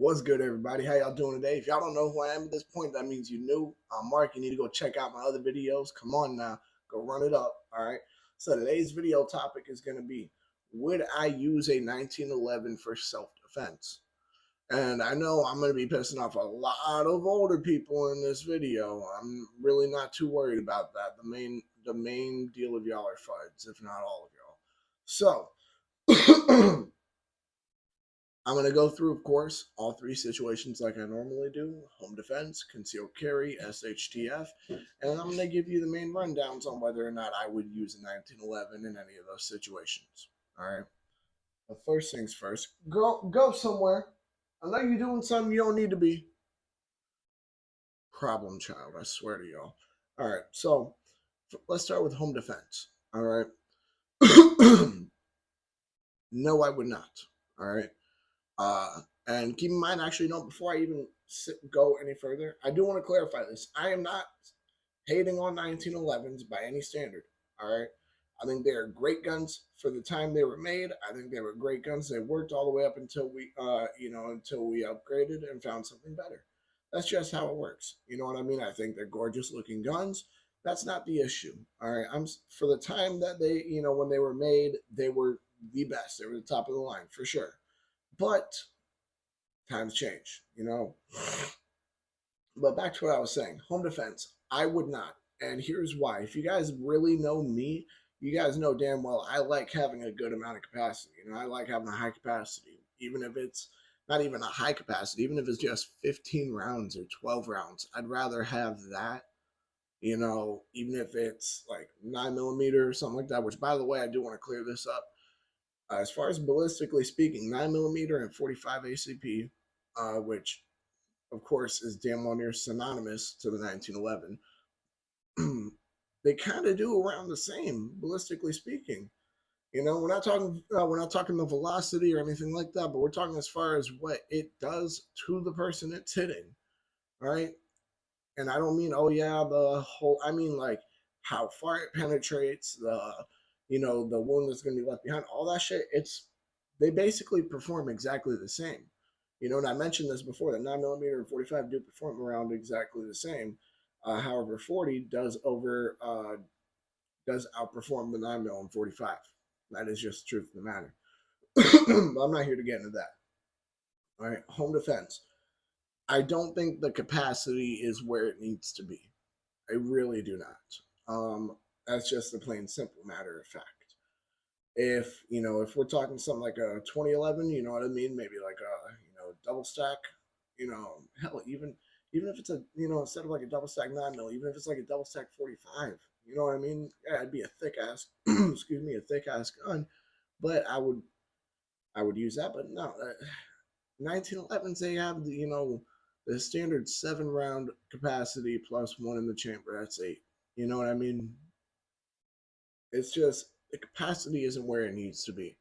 What's good, everybody? How y'all doing today? If y'all don't know who I am at this point, that means you new. I'm Mark. You need to go check out my other videos. Come on now, go run it up. All right. So today's video topic is going to be: would I use a 1911 for self-defense? And I know I'm going to be pissing off a lot of older people in this video. I'm really not too worried about that. The main deal of y'all are fuds, if not all of y'all. So. I'm going to go through, of course, all three situations like I normally do: home defense, concealed carry, SHTF, and I'm going to give you the main rundowns on whether or not I would use a 1911 in any of those situations. All right. But first things first, go somewhere. I know you're doing something you don't need to be. Problem child, I swear to y'all. All right. So let's start with home defense. All right. No, I would not. All right. And keep in mind, actually, no, before I even go any further, I do want to clarify this. I am not hating on 1911s by any standard. All right. I think they are great guns for the time they were made. I think they were great guns. They worked all the way up until until we upgraded and found something better. That's just how it works. You know what I mean? I think they're gorgeous looking guns. That's not the issue. All right. For the time that when they were made, they were the best. They were the top of the line for sure. But times change, you know. But back to what I was saying, home defense, I would not. And here's why. If you guys really know me, you guys know damn well I like having a good amount of capacity. You know, I like having a high capacity, even if it's not even a high capacity, even if it's just 15 rounds or 12 rounds. I'd rather have that, even if it's like 9mm or something like that, which, by the way, I do want to clear this up. As far as ballistically speaking, 9mm and 45 ACP, which of course is damn well near synonymous to the 1911, they kind of do around the same, ballistically speaking. You know, we're not talking the velocity or anything like that, but we're talking as far as what it does to the person it's hitting, right? And I don't mean, oh yeah, I mean like how far it penetrates, the wound that's going to be left behind, all that shit. They basically perform exactly the same. You know, and I mentioned this before, that 9mm and 45 do perform around exactly the same. However, 40 does outperform the 9mm and 45. That is just the truth of the matter. But I'm not here to get into that. All right, home defense. I don't think the capacity is where it needs to be. I really do not. That's just a plain simple matter of fact. If we're talking something like a 2011, you know what I mean? Maybe like a double stack. Hell, even if it's instead of like a double stack 9mm, even if it's like a double stack 45. You know what I mean? Yeah, it'd be a thick ass, excuse me, a thick ass gun, but I would use that. But no, 1911s, they have the standard 7 round capacity plus one in the chamber. That's 8. You know what I mean? It's just the capacity isn't where it needs to be.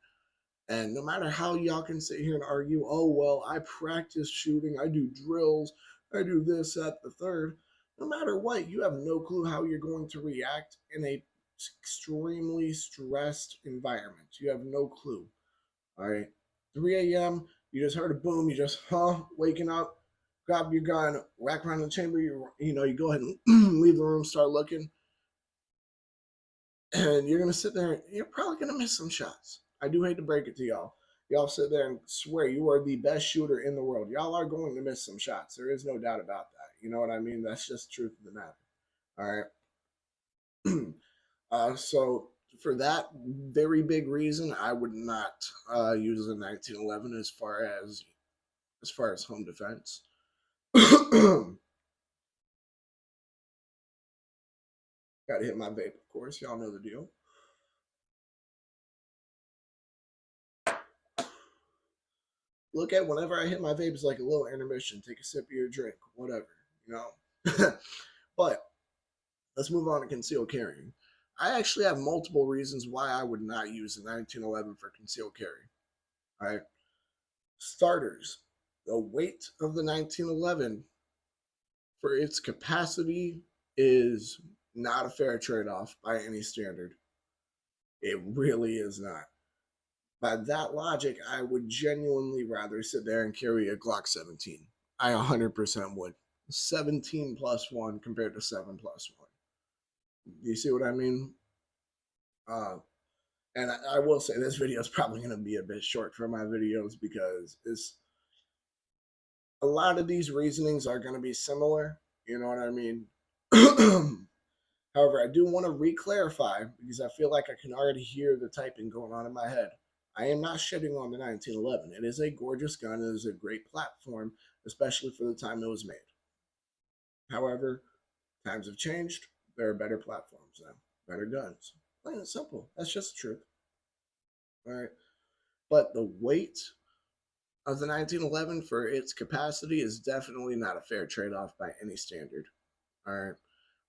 And no matter how y'all can sit here and argue, oh, well, I practice shooting, I do drills, I do this, that, the third. No matter what, you have no clue how you're going to react in a extremely stressed environment. You have no clue. All right. 3 a.m., you just heard a boom, you just, waking up, grab your gun, whack around the chamber, you go ahead and leave the room, start looking, and you're gonna sit there. You're probably gonna miss some shots. I do hate to break it to y'all. Y'all sit there and swear you are the best shooter in the world. Y'all are going to miss some shots. There is no doubt about that. You know what I mean? That's just the truth of the matter. All right. So for that very big reason, I would not use a 1911 as far as home defense. Got to hit my vape, of course. Y'all know the deal. Look at whenever I hit my vape, it's like a little intermission. Take a sip of your drink, whatever, you know. But let's move on to concealed carrying. I actually have multiple reasons why I would not use the 1911 for concealed carry. All right. Starters, the weight of the 1911 for its capacity is not a fair trade off by any standard. It really is not. By that logic, I would genuinely rather sit there and carry a Glock 17. I 100% would. 17 plus 1 compared to 7 plus 1. You see what I mean? Uh, and I will say this video is probably going to be a bit short for my videos because it's a lot of these reasonings are going to be similar. You know what I mean? However, I do want to re-clarify because I feel like I can already hear the typing going on in my head. I am not shitting on the 1911. It is a gorgeous gun. It is a great platform, especially for the time it was made. However, times have changed. There are better platforms now, better guns. Plain and simple. That's just the truth. All right. But the weight of the 1911 for its capacity is definitely not a fair trade off by any standard. All right.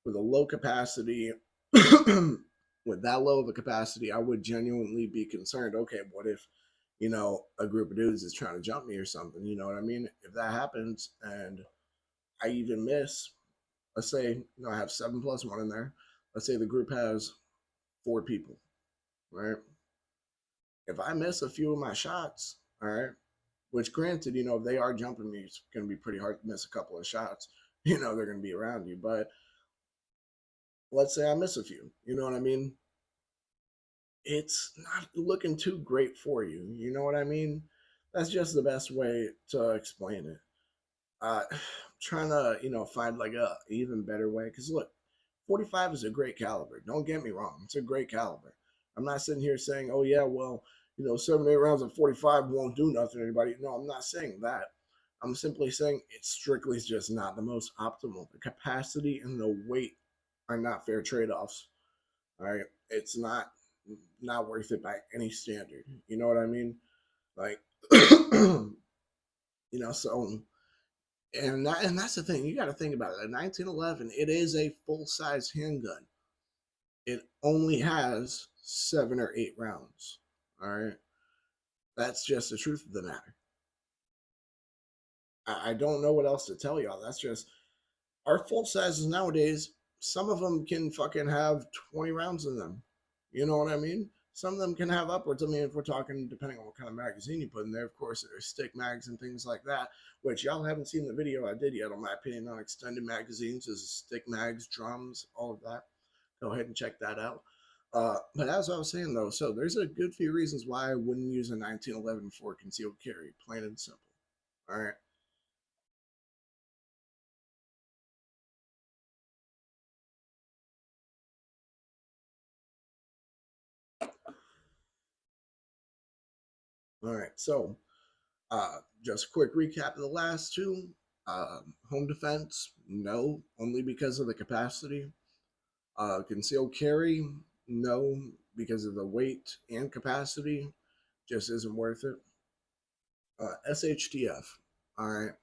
With a low capacity, with that low of a capacity, I would genuinely be concerned. Okay, what if, a group of dudes is trying to jump me or something? You know what I mean? If that happens and I even miss, let's say, I have 7 plus 1 in there. Let's say the group has 4 people, right? If I miss a few of my shots, all right, which granted, if they are jumping me, it's going to be pretty hard to miss a couple of shots. They're going to be around you. But let's say I miss a few, you know what I mean? It's not looking too great for you. You know what I mean? That's just the best way to explain it. Trying to, find like a even better way. Because look, 45 is a great caliber. Don't get me wrong. It's a great caliber. I'm not sitting here saying, oh, yeah, well, 7, 8 rounds of 45 won't do nothing to anybody. No, I'm not saying that. I'm simply saying it's strictly just not the most optimal. The capacity and the weight are not fair trade-offs. All right. It's not worth it by any standard. You know what I mean? Like, so and that's the thing. You got to think about it. A 1911, it is a full size handgun. It only has 7 or 8 rounds. All right, that's just the truth of the matter. I don't know what else to tell y'all. That's just our full sizes nowadays. Some of them can fucking have 20 rounds in them. You know what I mean? Some of them can have upwards. I mean, if we're talking, depending on what kind of magazine you put in there, of course, there's stick mags and things like that, which y'all haven't seen the video I did yet on my opinion on extended magazines, is stick mags, drums, all of that. Go ahead and check that out. But as I was saying, though, so there's a good few reasons why I wouldn't use a 1911 for concealed carry, plain and simple. All right. All right. So, just a quick recap of the last two. Home defense, no, only because of the capacity. Concealed carry, no, because of the weight and capacity, just isn't worth it. SHTF, all right.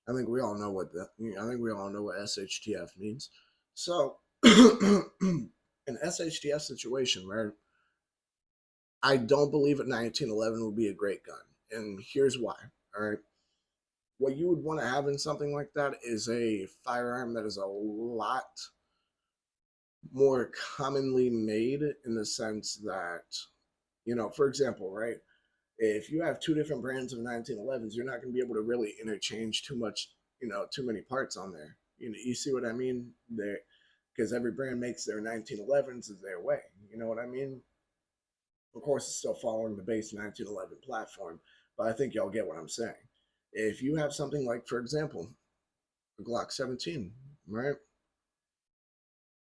I think we all know what SHTF means. So, an SHTF situation, right? I don't believe a 1911 would be a great gun, and here's why. All right, what you would want to have in something like that is a firearm that is a lot more commonly made, in the sense that, for example, right, if you have 2 different brands of 1911s, you're not going to be able to really interchange too much, too many parts on there. You see what I mean? There, because every brand makes their 1911s as their way. You know what I mean? Of course, it's still following the base 1911 platform, but I think y'all get what I'm saying. If you have something like, for example, a Glock 17, right?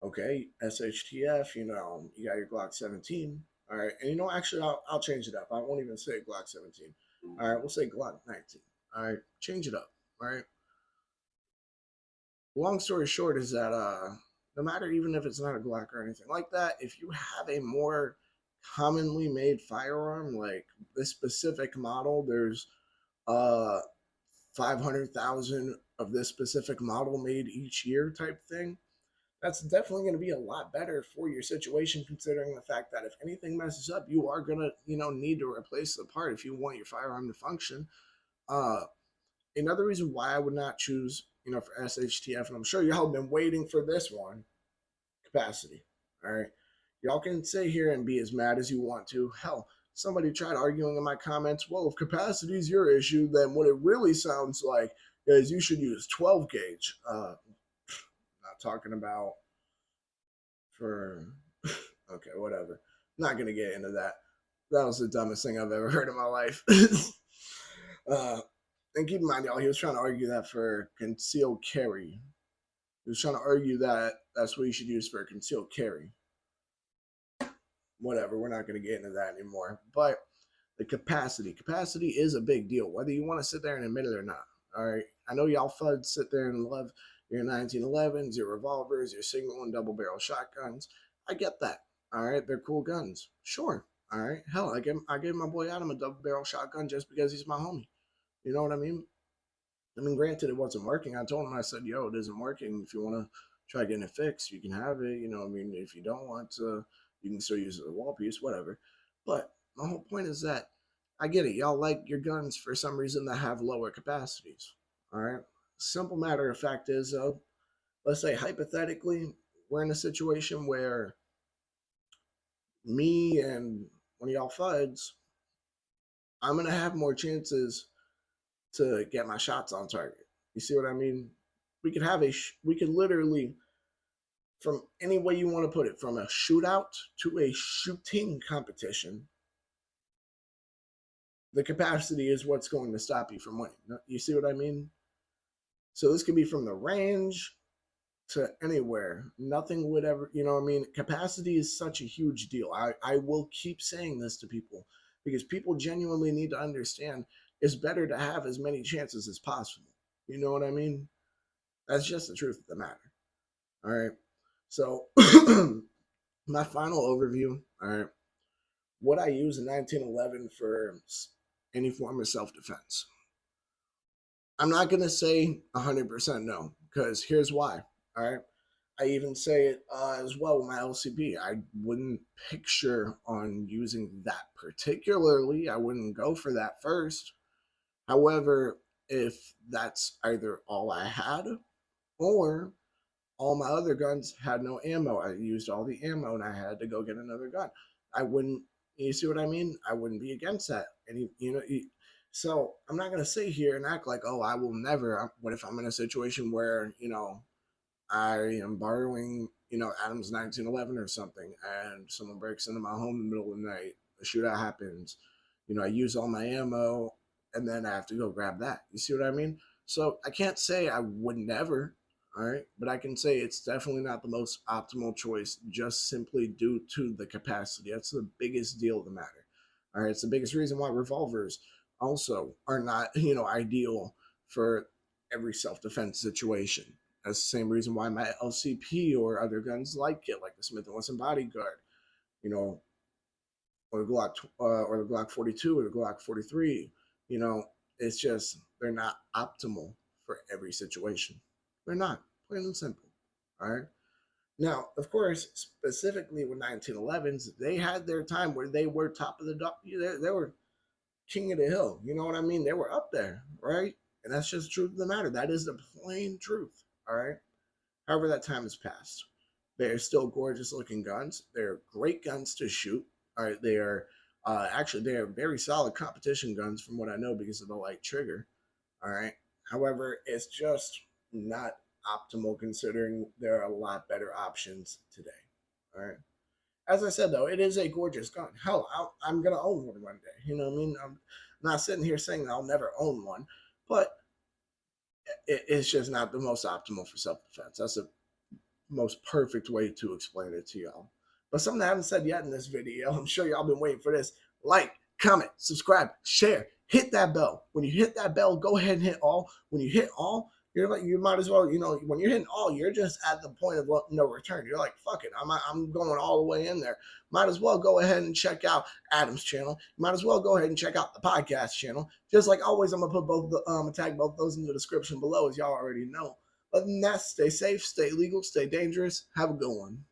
Okay, SHTF, you got your Glock 17. All right, and actually, I'll change it up. I won't even say Glock 17. All right, we'll say Glock 19. All right, change it up. All right. Long story short is that no matter, even if it's not a Glock or anything like that, if you have a more commonly made firearm, like this specific model, there's 500,000 of this specific model made each year type thing. That's definitely going to be a lot better for your situation, considering the fact that if anything messes up, you are going to, need to replace the part if you want your firearm to function. Another reason why I would not choose, for SHTF, and I'm sure y'all have been waiting for this one, capacity. All right. Y'all can sit here and be as mad as you want to. Hell, somebody tried arguing in my comments, well, if capacity is your issue, then what it really sounds like is you should use 12 gauge. Not talking about for, okay, whatever. Not going to get into that. That was the dumbest thing I've ever heard in my life. And keep in mind, y'all, he was trying to argue that for concealed carry. He was trying to argue that that's what you should use for concealed carry. Whatever, we're not going to get into that anymore. But the capacity is a big deal, whether you want to sit there and admit it or not. All right, I know y'all FUDs sit there and love your 1911s, your revolvers, your single and double barrel shotguns. I get that. All right, they're cool guns. Sure. All right. Hell, I gave my boy Adam a double barrel shotgun just because he's my homie. You know what I mean? I mean, granted, it wasn't working. I told him, I said, yo, it isn't working. If you want to try getting it fixed, you can have it. You know, I mean, if you don't want to, you can still use it as a wall piece, whatever. But my whole point is that I get it. Y'all like your guns for some reason that have lower capacities. All right. Simple matter of fact is, let's say hypothetically, we're in a situation where me and one of y'all FUDs, I'm going to have more chances to get my shots on target. You see what I mean? We could have we could literally, from any way you want to put it, from a shootout to a shooting competition, the capacity is what's going to stop you from winning. You see what I mean? So this could be from the range to anywhere. Nothing would ever, you know what I mean? Capacity is such a huge deal. I will keep saying this to people because people genuinely need to understand it's better to have as many chances as possible. You know what I mean? That's just the truth of the matter. All right. So my final overview, all right, what I use in 1911 for any form of self-defense. I'm not going to say 100% no, because here's why. All right. I even say it as well with my LCP. I wouldn't picture on using that particularly. I wouldn't go for that first. However, if that's either all I had or all my other guns had no ammo, I used all the ammo and I had to go get another gun. I wouldn't, you see what I mean? I wouldn't be against that. And, so I'm not going to sit here and act like, oh, I will never. What if I'm in a situation where, I am borrowing, Adam's 1911 or something, and someone breaks into my home in the middle of the night, a shootout happens, I use all my ammo, and then I have to go grab that. You see what I mean? So I can't say I would never, all right, but I can say it's definitely not the most optimal choice, just simply due to the capacity. That's the biggest deal of the matter. All right, it's the biggest reason why revolvers also are not, ideal for every self-defense situation. That's the same reason why my LCP or other guns like it, like the Smith & Wesson Bodyguard, or the Glock 42 or the Glock 43, it's just they're not optimal for every situation. They're not, plain and simple. All right. Now, of course, specifically with 1911s, they had their time where they were top of the dog. They were king of the hill. You know what I mean? They were up there, right? And that's just the truth of the matter. That is the plain truth. All right. However, that time has passed. They're still gorgeous looking guns. They're great guns to shoot. All right. They are they are very solid competition guns from what I know because of the light trigger. All right. However, it's just not optimal considering there are a lot better options today. All right. As I said, though, it is a gorgeous gun. Hell, I'm going to own one day. You know what I mean? I'm not sitting here saying that I'll never own one, but it's just not the most optimal for self-defense. That's the most perfect way to explain it to y'all. But something I haven't said yet in this video, I'm sure y'all been waiting for this. Like, comment, subscribe, share, hit that bell. When you hit that bell, go ahead and hit all. When you hit all, you might as well, when you're hitting all, you're just at the point of no return. You're like, fuck it, I'm going all the way in there. Might as well go ahead and check out Adam's channel. Might as well go ahead and check out the podcast channel. Just like always, I'm gonna put tag both those in the description below, as y'all already know. Other than that, stay safe, stay legal, stay dangerous. Have a good one.